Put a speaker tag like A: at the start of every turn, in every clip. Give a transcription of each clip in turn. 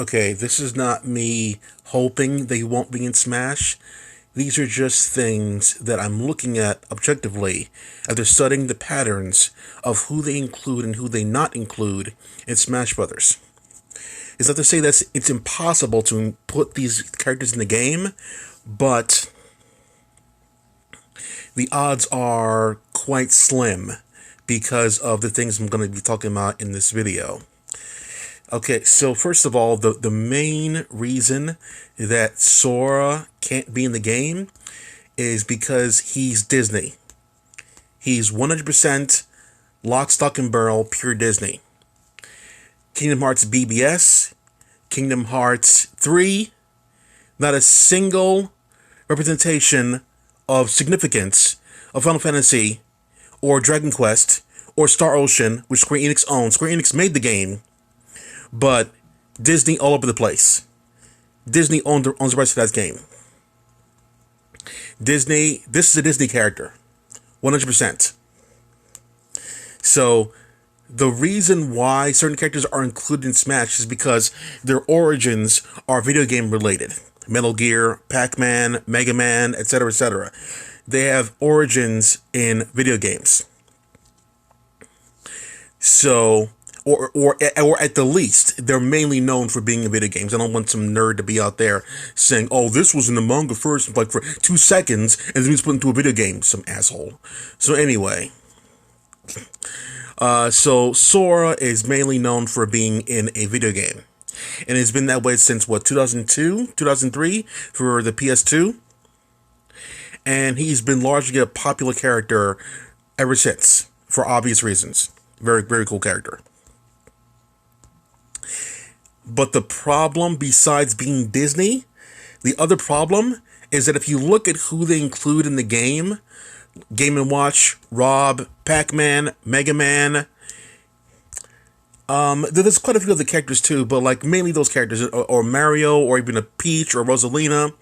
A: Okay, this is not me hoping they won't be in Smash. These are just things that I'm looking at objectively after studying the patterns of who they include and who they not include in Smash Brothers. It's not to say that it's impossible to put these characters in the game, but the odds are quite slim because of the things I'm going to be talking about in this video. Okay, so first of all, the main reason that Sora can't be in the game is because he's Disney. He's 100% lock, stock, and barrel, pure Disney. Kingdom Hearts BBS, Kingdom Hearts 3, not a single representation of significance of Final Fantasy or Dragon Quest or Star Ocean, which Square Enix owns. Square Enix made the game, but Disney all over the place. Disney owns the rights to that game. Disney, this is a Disney character, 100%. So the reason why certain characters are included in Smash is because their origins are video game related. Metal Gear, Pac-Man, Mega Man, etc., etc. They have origins in video games. So, or at the least, they're mainly known for being in video games. I don't want some nerd to be out there saying, "Oh, this was in the manga first, like for 2 seconds, and then it's put into a video game." Some asshole. So anyway, so Sora is mainly known for being in a video game, and it's been that way since what, 2002, 2003 for the PS2, and he's been largely a popular character ever since for obvious reasons. Very, very cool character. But the problem, besides being Disney, the other problem is that if you look at who they include in the game, Game & Watch, Rob, Pac-Man, Mega Man, there's quite a few other characters too, but like mainly those characters, or Mario, or even a Peach, or Rosalina,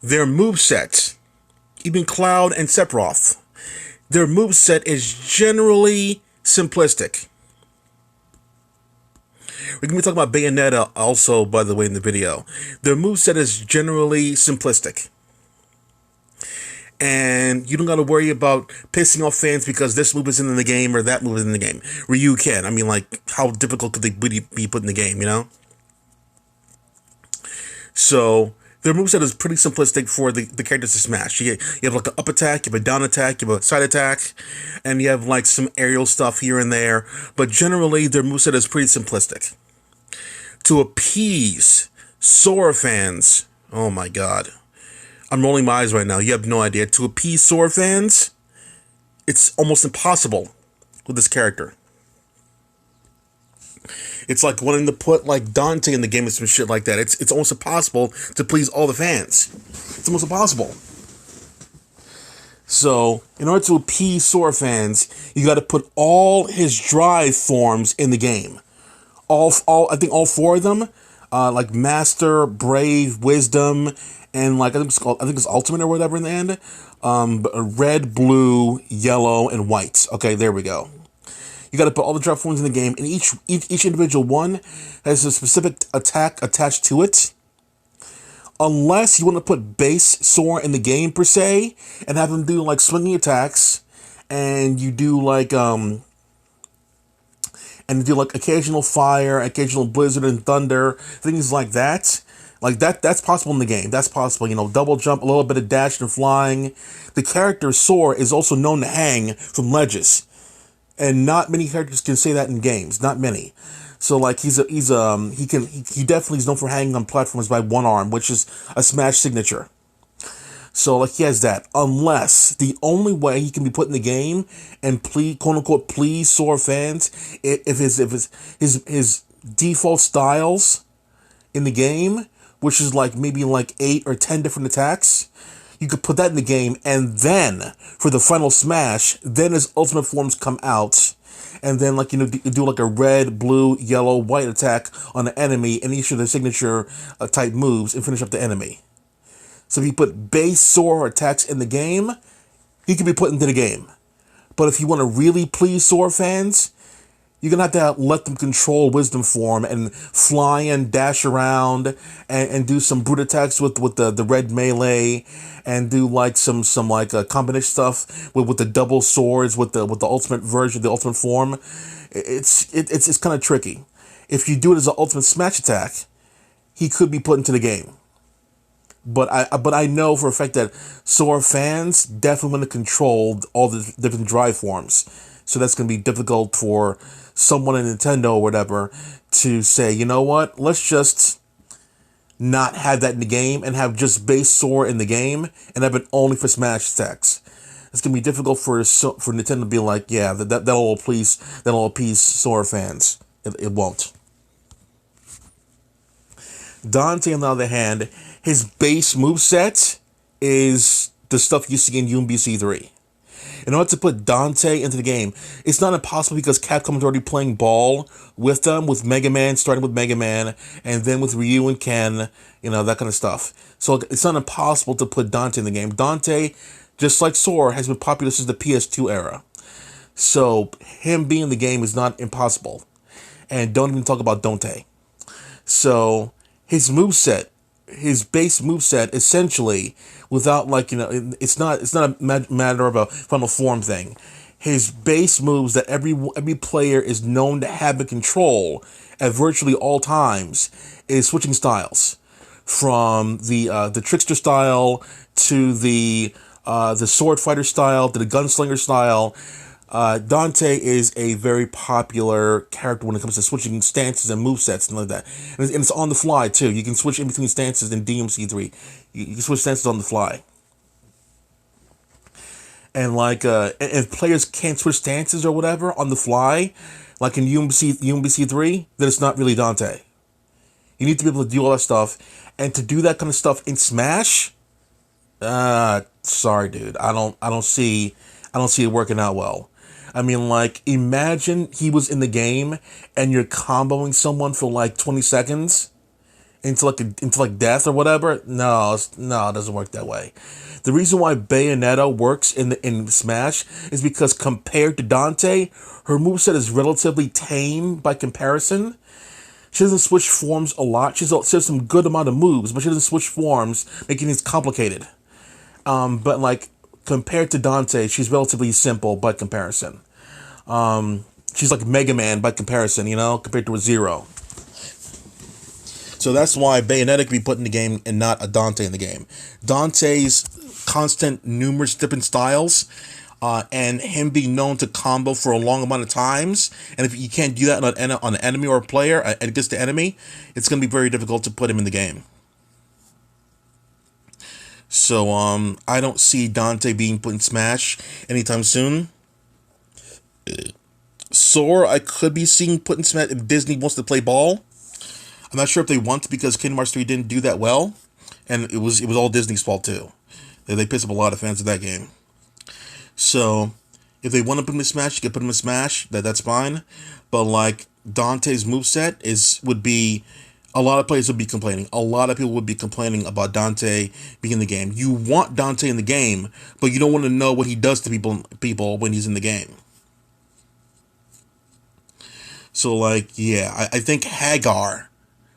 A: their moveset, even Cloud and Sephiroth, their moveset is generally simplistic. We're going to be talking about Bayonetta also, by the way, in the video. Their moveset is generally simplistic. And you don't got to worry about pissing off fans because this move isn't in the game or that move is in the game. Ryu can. I mean, like, how difficult could they be put in the game, you know? So their moveset is pretty simplistic for the characters to smash. You have like an up attack, you have a down attack, you have a side attack, and you have like some aerial stuff here and there. But generally, their moveset is pretty simplistic. To appease Sora fans, oh my god. I'm rolling my eyes right now. You have no idea. To appease Sora fans, it's almost impossible with this character. It's like wanting to put like Dante in the game and some shit like that. It's almost impossible to please all the fans. It's almost impossible. So, in order to appease Sora fans, you got to put all his drive forms in the game. I think all 4 of them, like Master, Brave, Wisdom, and like I think it's Ultimate or whatever in the end. Red, blue, yellow, and white. Okay, there we go. You got to put all the drive forms in the game, and each individual one has a specific attack attached to it. Unless you want to put base Sora in the game per se, and have him do like swinging attacks, and you do like occasional fire, occasional blizzard and thunder, things like that. Like that's possible in the game. That's possible, you know, double jump, a little bit of dash and flying. The character Sora is also known to hang from ledges. And not many characters can say that in games. Not many. So like he definitely is known for hanging on platforms by one arm, which is a Smash signature. So like he has that. Unless the only way he can be put in the game and quote unquote please Sora fans, if his default styles in the game, which is like maybe like 8 or 10 different attacks, you could put that in the game, and then for the final smash, then his ultimate forms come out, and then like, you know, do like a red, blue, yellow, white attack on the enemy, and each of the signature type moves, and finish up the enemy. So if you put base Sora attacks in the game, he can be put into the game. But if you want to really please Sora fans, you're gonna have to let them control wisdom form and fly and dash around and do some brute attacks with the red melee and do like some like combination stuff with the double swords with the ultimate version, the ultimate form. It's kind of tricky. If you do it as an ultimate smash attack, he could be put into the game. But I know for a fact that Sora fans definitely want to control all the different drive forms. So that's going to be difficult for someone at Nintendo or whatever to say, you know what, let's just not have that in the game and have just base Sora in the game and have it only for Smash attacks. It's going to be difficult for Nintendo to be like, yeah, that'll appease Sora fans. It won't. Dante, on the other hand, his base moveset is the stuff you see in UMBC 3. In order to put Dante into the game, it's not impossible because Capcom is already playing ball with them, with Mega Man, starting with Mega Man, and then with Ryu and Ken, that kind of stuff. So it's not impossible to put Dante in the game. Dante, just like Sora, has been popular since the PS2 era. So him being in the game is not impossible. And don't even talk about Dante. So his moveset, his base moveset, essentially, without it's not a matter of a final form thing. His base moves that every player is known to have in control at virtually all times is switching styles, from the trickster style to the sword fighter style to the gunslinger style. Dante is a very popular character when it comes to switching stances and movesets and like that. And it's on the fly, too. You can switch in between stances in DMC3. You can switch stances on the fly. And if players can't switch stances or whatever on the fly, like in UMBC3, then it's not really Dante. You need to be able to do all that stuff. And to do that kind of stuff in Smash, sorry, dude. I don't see it working out well. I mean, imagine he was in the game and you're comboing someone for 20 seconds into death or whatever. No, it doesn't work that way. The reason why Bayonetta works in Smash is because compared to Dante, her moveset is relatively tame by comparison. She doesn't switch forms a lot. She has some good amount of moves, but she doesn't switch forms, making things complicated. But compared to Dante, she's relatively simple by comparison. She's like Mega Man by comparison, compared to a Zero. So that's why Bayonetta can be put in the game and not a Dante in the game. Dante's constant, numerous different styles, and him being known to combo for a long amount of times, and if you can't do that on an enemy or a player against the enemy, it's going to be very difficult to put him in the game. So, I don't see Dante being put in Smash anytime soon. Sora, I could be seeing put in Smash if Disney wants to play ball. I'm not sure if they want to because Kingdom Hearts 3 didn't do that well. And it was all Disney's fault, too. They pissed up a lot of fans of that game. So, if they want to put him in Smash, you can put him in Smash. That's fine. But, Dante's moveset would be... A lot of players would be complaining. A lot of people would be complaining about Dante being in the game. You want Dante in the game, but you don't want to know what he does to people when he's in the game. So, I think Hagar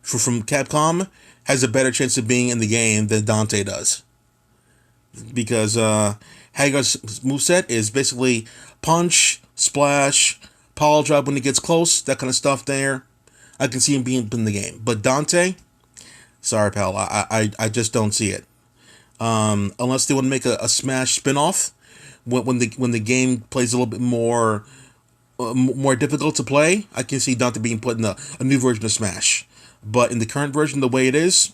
A: from Capcom has a better chance of being in the game than Dante does. Because Hagar's moveset is basically punch, splash, power drop when he gets close, that kind of stuff there. I can see him being in the game. But Dante, sorry, pal, I just don't see it. Unless they want to make a Smash spin-off when the game plays a little bit more difficult to play, I can see Dante being put in a new version of Smash. But in the current version, the way it is,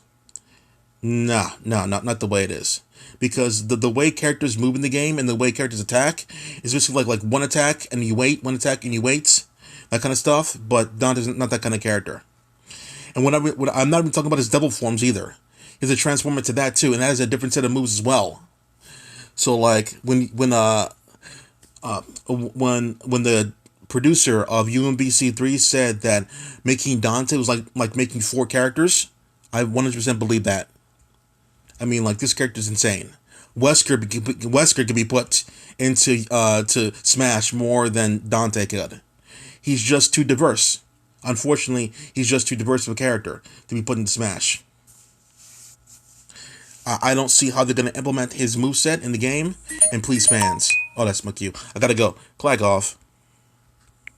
A: not the way it is. Because the way characters move in the game and the way characters attack is basically like one attack and you wait, one attack and you wait. That kind of stuff, but Dante's not that kind of character. And I'm not even talking about his double forms either. He's a transformer to that too, and that has a different set of moves as well. So when the producer of UMBC3 said that making Dante was like making 4 characters, I 100% believe that. I mean, this character is insane. Wesker could be put into to Smash more than Dante could. He's just too diverse. Unfortunately, he's just too diverse of a character to be put in Smash. I don't see how they're going to implement his moveset in the game. And please, fans. Oh, that's my cue. I gotta go. Clag off.